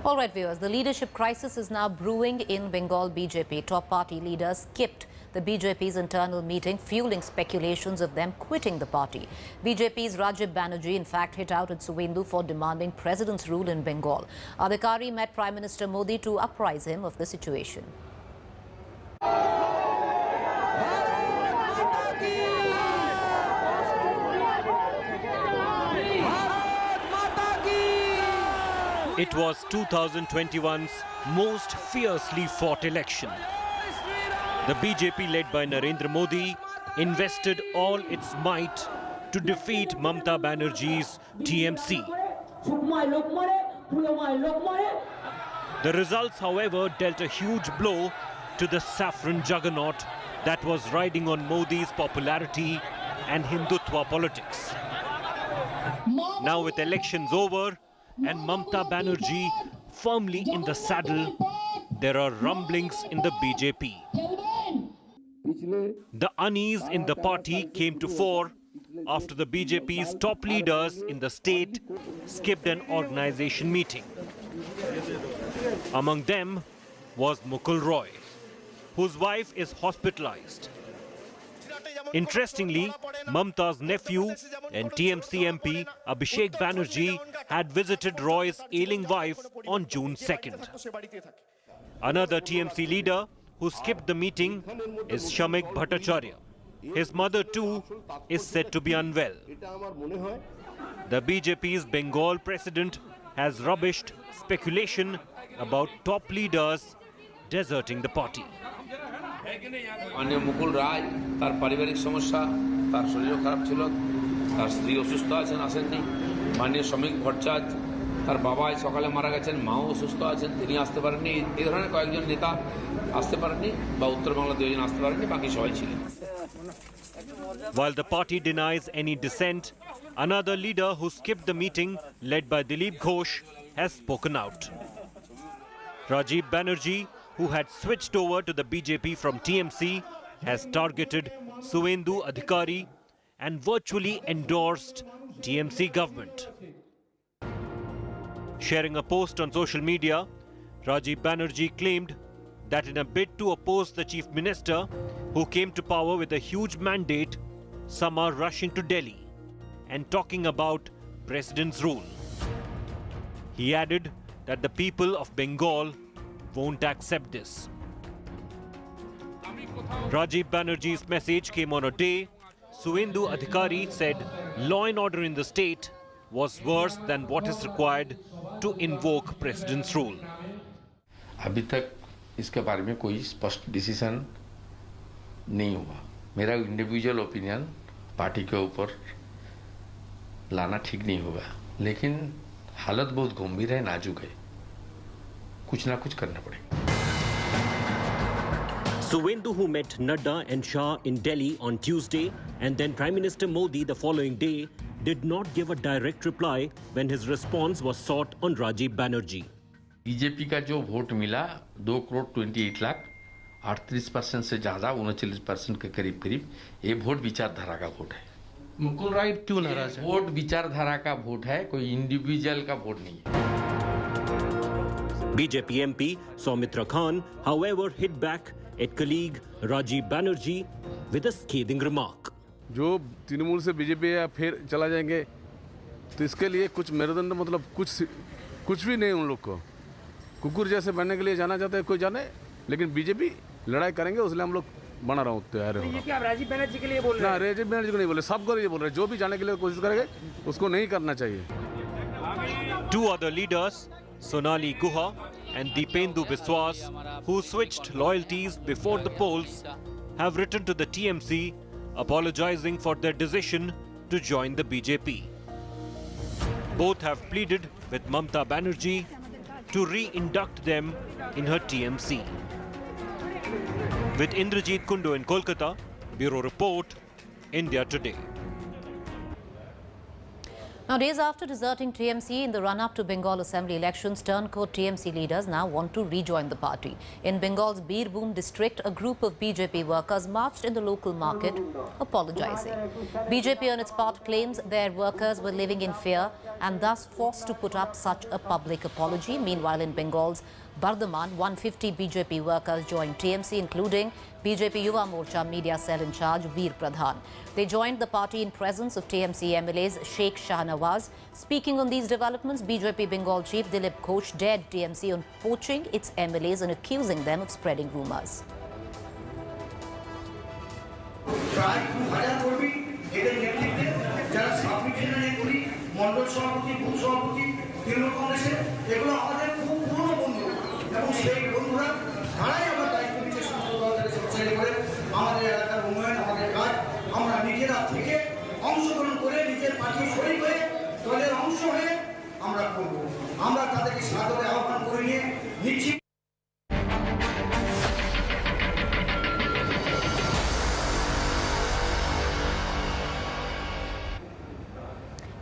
All right, viewers, the leadership crisis is now brewing in Bengal BJP. Top party leaders skipped the BJP's internal meeting, fueling speculations of them quitting the party. BJP's Rajiv Banerjee, in fact, hit out at Suwendu for demanding president's rule in Bengal. Adhikari met Prime Minister Modi to apprise him of the situation. It was 2021's most fiercely fought election. The BJP, led by Narendra Modi, invested all its might to defeat Mamta Banerjee's TMC. The results, however, dealt a huge blow to the saffron juggernaut that was riding on Modi's popularity and Hindutva politics. Now, with elections over and Mamta Banerjee firmly in the saddle, there are rumblings in the BJP. The unease in the party came to fore after the BJP's top leaders in the state skipped an organization meeting. Among them was Mukul Roy, whose wife is hospitalized. Interestingly, Mamta's nephew and TMC MP Abhishek Banerjee had visited Roy's ailing wife on June 2nd. Another TMC leader who skipped the meeting is Shamik Bhattacharya. His mother too is said to be unwell. The BJP's Bengal president has rubbished speculation about top leaders deserting the party. अन्य मुकुल राय तार पारिवारिक समस्या तार शरीर खराब छिलो तार स्त्री असुस्थ आছেন আসেননি माननीय शमिक भट्टाचार्य तार बाबा সকালে মারা গেছেন মাও অসুস্থ আছেন তিনি আসতে পারেননি এই ধরনের কয়েকজন নেতা আসতে পারেননি বা উত্তরবাংলা দুইজন আসতে পারেননি বাকি সবাই ছিলেন While the party denies any dissent, another leader who skipped the meeting, led by Dilip Ghosh, has spoken out. Rajiv Banerjee, who had switched over to the BJP from TMC, has targeted Suwendu Adhikari and virtually endorsed TMC government. Sharing a post on social media, Rajiv Banerjee claimed that in a bid to oppose the chief minister, who came to power with a huge mandate, some are rushing to Delhi and talking about president's rule. He added that the people of Bengal won't accept this. Rajiv Banerjee's message came on a day Suwendu Adhikari said law and order in the state was worse than what is required to invoke president's rule. अभी तक इसके बारे में कोई स्पष्ट decision नहीं हुआ. मेरा इंडिविजुअल ओपिनियन पार्टी के ऊपर लाना ठीक नहीं होगा, लेकिन हालत बहुत गंभीर है, नाजुक है. कुछ ना कुछ करना पड़ेगा. Suwendu, who met Nadda and Shah in Delhi on Tuesday and then Prime Minister Modi the following day, did not give a direct reply when his response was sought on Rajiv Banerjee. BJP का जो vote मिला 2,28,00,000, 38% से ज्यादा 39% के करीब ये vote विचारधारा का वोट है. मुकुल राय क्यों नाराज है? वोट विचारधारा का वोट है, कोई इंडिविजुअल का वोट नहीं है. BJP MP Soumitra Khan, however, hit back at colleague Rajiv Banerjee with a scathing remark. जो तृणमूल से बीजेपी या फिर चला जाएंगे तो इसके लिए कुछ मेरुदंड मतलब कुछ भी नहीं. उन लोग को कुकुर जैसे बनने के लिए जाना चाहते हैं, कोई जाने, लेकिन बीजेपी लड़ाई करेंगे, उसलिए हम लोग बना रहा हूँ तैयार हो. आप राजीव बनर्जी के लिए बोल रहे हैं? ना, राजीव बनर्जी को नहीं बोले, सबको ये बोल रहे हैं. जो भी जाने के लिए कोशिश करेंगे उसको नहीं करना चाहिए. Two other leaders, Sonali Guha and Deependu Biswas, who switched loyalties before the polls, have written to the TMC apologizing for their decision to join the BJP. Both have pleaded with Mamta Banerjee to re-induct them in her TMC. With Indrajit Kundu in Kolkata, Bureau Report, India Today. Now, days after deserting TMC in the run-up to Bengal Assembly elections, turncoat TMC leaders now want to rejoin the party. In Bengal's Birbhum district, a group of BJP workers marched in the local market, apologizing. BJP on its part claims their workers were living in fear and thus forced to put up such a public apology. Meanwhile, in Bengal's Bardhaman, 150 BJP workers joined TMC, including BJP Yuva Morcha media cell in charge Veer Pradhan. They joined the party in presence of TMC MLAs Sheikh Shahnawaz. Speaking on these developments, BJP Bengal chief Dilip Ghosh dared TMC on poaching its MLAs and accusing them of spreading rumours.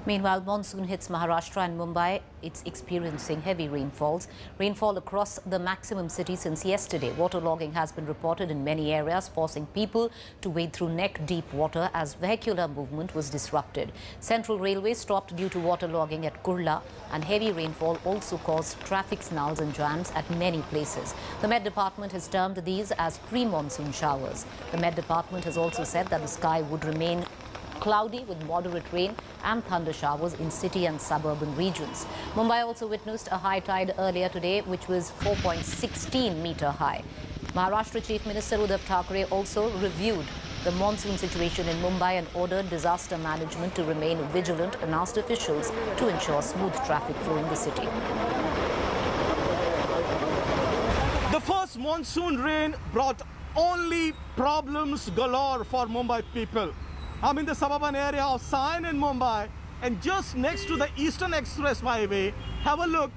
Meanwhile, monsoon hits Maharashtra and Mumbai. It's experiencing heavy rainfalls. Rainfall across the maximum city since yesterday. Waterlogging has been reported in many areas, forcing people to wade through neck-deep water as vehicular movement was disrupted. Central Railway stopped due to waterlogging at Kurla, and heavy rainfall also caused traffic snarls and jams at many places. The Met Department has termed these as pre-monsoon showers. The Met Department has also said that the sky would remain cloudy with moderate rain and thunder showers in city and suburban regions. Mumbai also witnessed a high tide earlier today, which was 4.16-meter high. Maharashtra Chief Minister Uddhav Thackeray also reviewed the monsoon situation in Mumbai and ordered disaster management to remain vigilant and asked officials to ensure smooth traffic flow in the city. The first monsoon rain brought only problems galore for Mumbai people. I'm in the suburban area of Sion in Mumbai, and just next to the Eastern Express Highway, have a look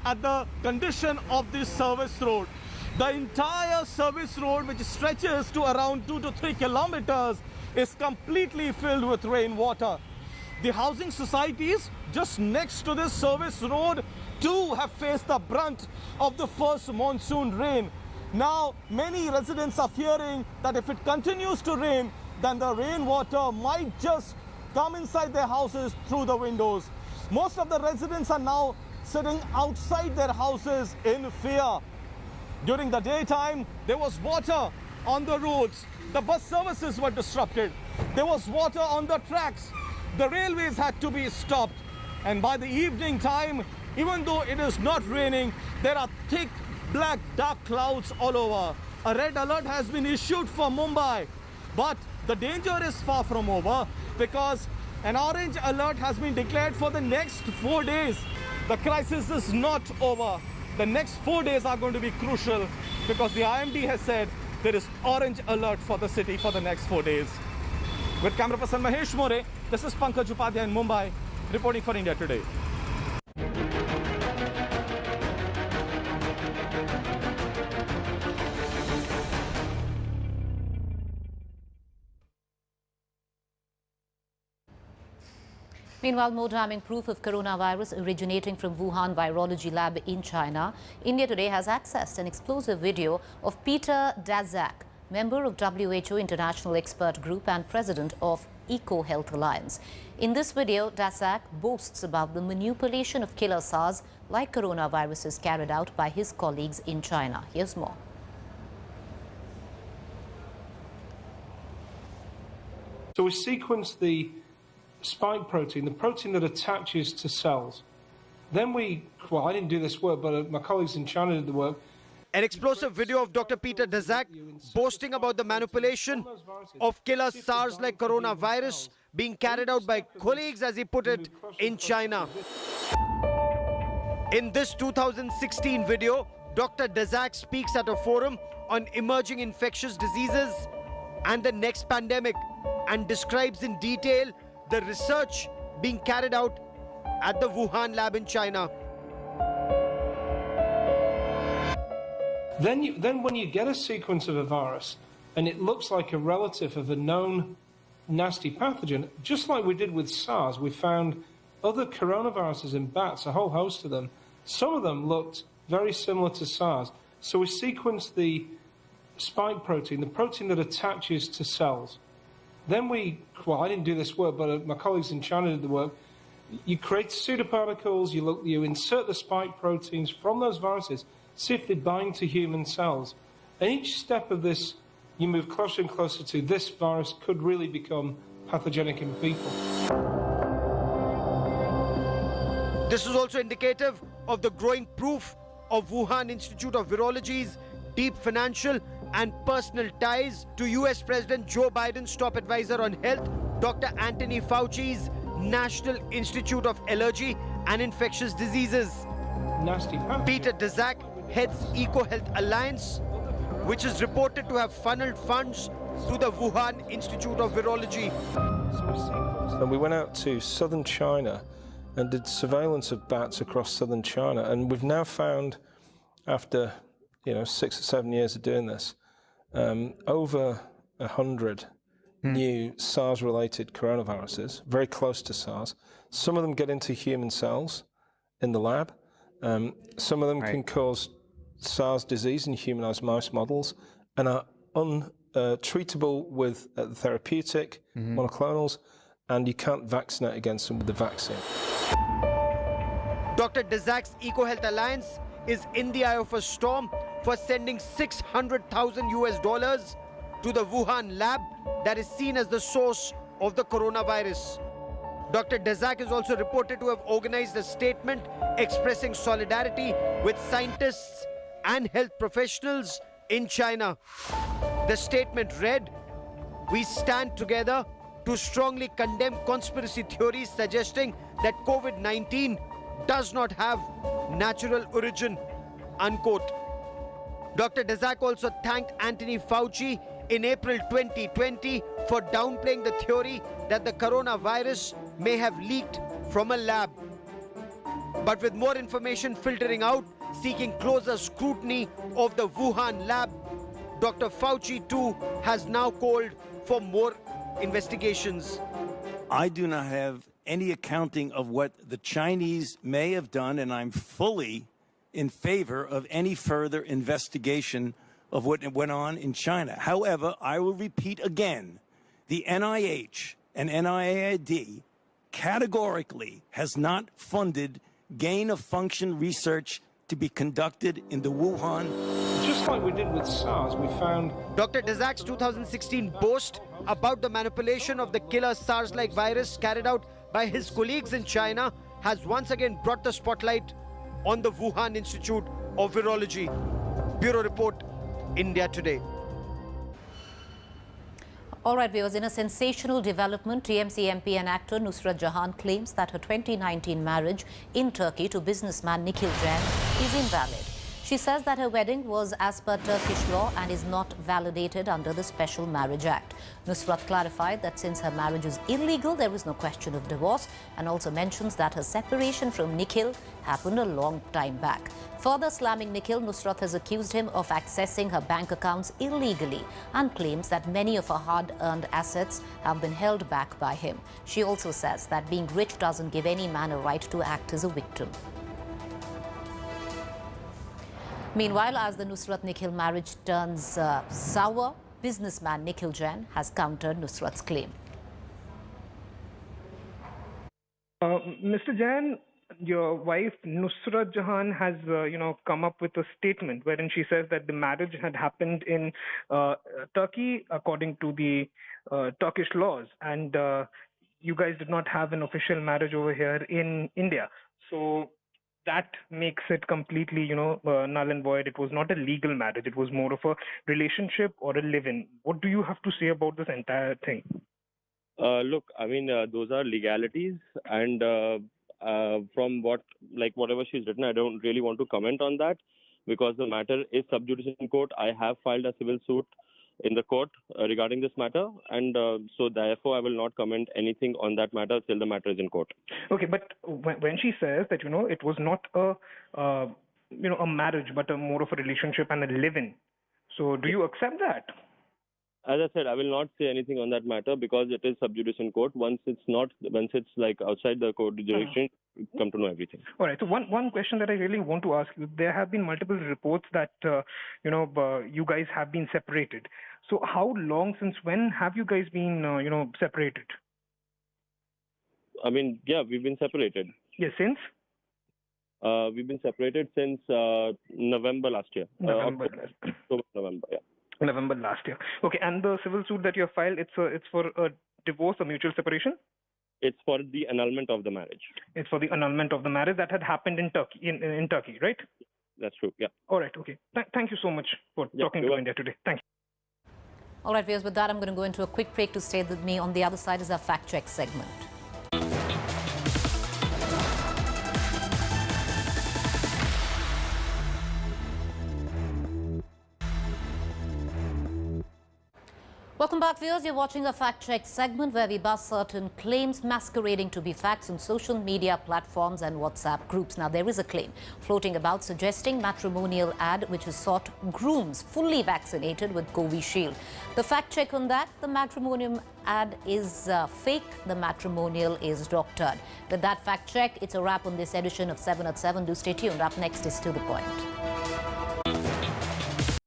at the condition of this service road. The entire service road, which stretches to around 2 to 3 kilometers, is completely filled with rainwater. The housing societies just next to this service road too have faced the brunt of the first monsoon rain. Now, many residents are fearing that if it continues to rain, then the rainwater might just come inside their houses through the windows. Most of the residents are now sitting outside their houses in fear. During the daytime, there was water on the roads. The bus services were disrupted. There was water on the tracks. The railways had to be stopped. And by the evening time, even though it is not raining, there are thick, black, dark clouds all over. A red alert has been issued for Mumbai. But the danger is far from over, because an orange alert has been declared for the next 4 days. The crisis is not over. The next 4 days are going to be crucial, because the IMD has said there is orange alert for the city for the next 4 days. With camera person Mahesh More, this is Pankaj Upadhyay in Mumbai, reporting for India Today. Meanwhile, more damning proof of coronavirus originating from Wuhan virology lab in China. India Today has accessed an explosive video of Peter Daszak, member of WHO International Expert Group and president of Eco Health Alliance. In this video, Daszak boasts about the manipulation of killer SARS like coronaviruses carried out by his colleagues in China. Here's more. So we sequence the spike protein, the protein that attaches to cells. Then well, I didn't do this work, but my colleagues in China did the work. An explosive video of Dr. Peter Daszak boasting about the manipulation of killer SARS-like coronavirus being carried out by colleagues, as he put it, in China. In this 2016 video, Dr. Daszak speaks at a forum on emerging infectious diseases and the next pandemic, and describes in detail the research being carried out at the Wuhan lab in China. Then when you get a sequence of a virus and it looks like a relative of a known nasty pathogen, just like we did with SARS, we found other coronaviruses in bats, a whole host of them. Some of them looked very similar to SARS. So we sequenced the spike protein, the protein that attaches to cells. Then I didn't do this work, but my colleagues in China did the work. You create pseudoparticles, you insert the spike proteins from those viruses, see if they bind to human cells. And each step of this, you move closer and closer to this virus could really become pathogenic in people. This is also indicative of the growing proof of Wuhan Institute of Virology's deep financial and personal ties to US President Joe Biden's top advisor on health, Dr. Anthony Fauci's National Institute of Allergy and Infectious Diseases. Nasty. Peter Daszak heads EcoHealth Alliance, which is reported to have funneled funds to the Wuhan Institute of Virology. And we went out to southern China and did surveillance of bats across southern China, and we've now found, after 6 or 7 years of doing this, over 100 new SARS-related coronaviruses, very close to SARS. Some of them get into human cells in the lab. Some of them can cause SARS disease in humanized mouse models and are untreatable with therapeutic monoclonals, and you can't vaccinate against them with the vaccine. Dr. Daszak's EcoHealth Alliance is in the eye of a storm for sending $600,000 US to the Wuhan lab that is seen as the source of the coronavirus. Dr. Daszak is also reported to have organized a statement expressing solidarity with scientists and health professionals in China. The statement read, "We stand together to strongly condemn conspiracy theories suggesting that COVID-19 does not have natural origin," unquote. Dr. Daszak also thanked Anthony Fauci in April 2020 for downplaying the theory that the coronavirus may have leaked from a lab. But with more information filtering out, seeking closer scrutiny of the Wuhan lab, Dr. Fauci too has now called for more investigations. I do not have any accounting of what the Chinese may have done, and I'm fully in favor of any further investigation of what went on in China. However, I will repeat again, the NIH and NIAID categorically has not funded gain-of-function research to be conducted in the Wuhan. Just like we did with SARS, we found... Dr. Daszak's 2016 boast about the manipulation of the killer SARS-like virus carried out by his colleagues in China has once again brought the spotlight on the Wuhan Institute of Virology. Bureau Report, India Today. All right, viewers, in a sensational development, TMC MP and actor Nazra Jahan claims that her 2019 marriage in Turkey to businessman Nikhil Jain is invalid. She says that her wedding was as per Turkish law and is not validated under the Special Marriage Act. Nusrat clarified that since her marriage is illegal, there is no question of divorce, and also mentions that her separation from Nikhil happened a long time back. Further slamming Nikhil, Nusrat has accused him of accessing her bank accounts illegally and claims that many of her hard-earned assets have been held back by him. She also says that being rich doesn't give any man a right to act as a victim. Meanwhile, as the Nusrat-Nikhil marriage turns sour, businessman Nikhil Jain has countered Nusrat's claim. Mr. Jain, your wife Nazra Jahan has, come up with a statement wherein she says that the marriage had happened in Turkey according to the Turkish laws, and you guys did not have an official marriage over here in India. So that makes it completely, null and void. It was not a legal marriage. It was more of a relationship or a live-in. What do you have to say about this entire thing? Look, I mean, those are legalities, and from whatever she's written, I don't really want to comment on that because the matter is sub judice in court. I have filed a civil suit in the court regarding this matter, and so therefore I will not comment anything on that matter till the matter is in court. Okay, but when she says that it was not a marriage but more of a relationship and a live-in, so do you accept that? As I said, I will not say anything on that matter because it is sub judice in court. Once it's like outside the court jurisdiction, you come to know everything. All right. So one question that I really want to ask you: there have been multiple reports that you guys have been separated. So how long, since when have you guys been separated? I mean, yeah, we've been separated. Yes, since? We've been separated since November last year. November, yeah. November last year. Okay, and the civil suit that you have filed, it's for a divorce or mutual separation? It's for the annulment of the marriage. It's for the annulment of the marriage that had happened in Turkey, in Turkey, right? That's true, yeah. All right, okay. Thank you so much for talking to India today. Thank you. All right, viewers, with that, I'm going to go into a quick break. To stay with me on the other side is our fact check segment. Welcome back, viewers. You're watching a fact check segment where we bust certain claims masquerading to be facts on social media platforms and WhatsApp groups. Now, there is a claim floating about suggesting matrimonial ad which has sought grooms fully vaccinated with Covishield. The fact check on that: the matrimonial ad is fake. The matrimonial is doctored. With that fact check, it's a wrap on this edition of 7 at 7. Do stay tuned. Up next is To The Point.